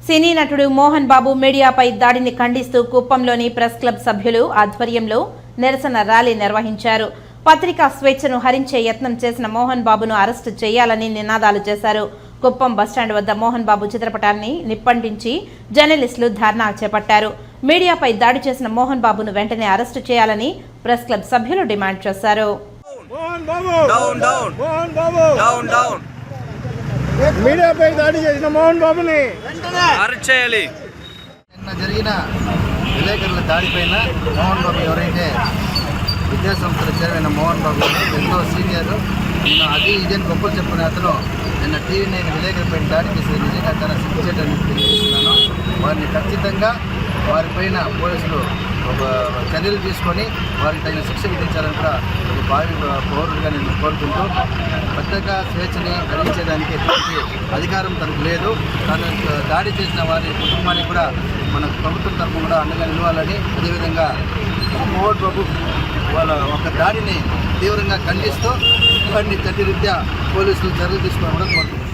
సినీ నటుడు మోహన్ బాబు మీడియాపై దాడిని ఖండిస్తూ కుప్పంలోని ప్రెస్ క్లబ్ సభ్యులు ఆధ్వర్యంలో నిరసన ర్యాలీ నిర్వహించారు. పత్రికా స్వేచ్ఛను హరించే యత్నం చేసిన మోహన్ బాబును అరెస్టు చేయాలని నినాదాలు చేశారు. కుప్పం బస్టాండ్ వద్ద మోహన్ బాబు చిత్రపటాన్ని నిప్పంటించి జర్నలిస్టులు ధర్నా చేపట్టారు. మీడియాపై దాడి చేసిన మోహన్ బాబును వెంటనే అరెస్టు చేయాలని ప్రెస్ క్లబ్ సభ్యులు డిమాండ్ చేశారు. మీడియాపై దాడి చేసిన మోహన్ బాబుని అరెస్ట్ చేయాలి. నిన్న జరిగిన విలేకరుల దాడిపైన మోహన్ బాబు ఎవరైతే విద్యాసంస్థల చైర్మన్ మోహన్ బాబు ఎంతో సీనియర్, నేను అది ఇదేని గొప్పలు చెప్పుకునే అతను నిన్న టీవీ9 విలేకరులపై దాడి చేసి నిజంగా చాలా సిగ్గుచేటని తెలియజేస్తున్నాను. వారిని ఖచ్చితంగా వారిపైన పోలీసులు చర్యలు తీసుకొని వారికి తగిన శిక్ష విధించాలని కూడా ఒక భావి పౌరుడిగా నేను కోరుకుంటూ, పత్రికా స్వేచ్ఛని కలిగించేదానికి ఎటువంటి అధికారం తనకు లేదు. తను దాడి చేసిన వారి కుటుంబానికి కూడా మన ప్రభుత్వం తరఫున కూడా అండగా నిలవాలని, అదేవిధంగా మోహన్ బాబు వాళ్ళ ఒక దాడిని తీవ్రంగా ఖండిస్తూ వారిని చట్టరీత్యా పోలీసులు చర్యలు తీసుకోవడం కూడా కోరుతున్నాను.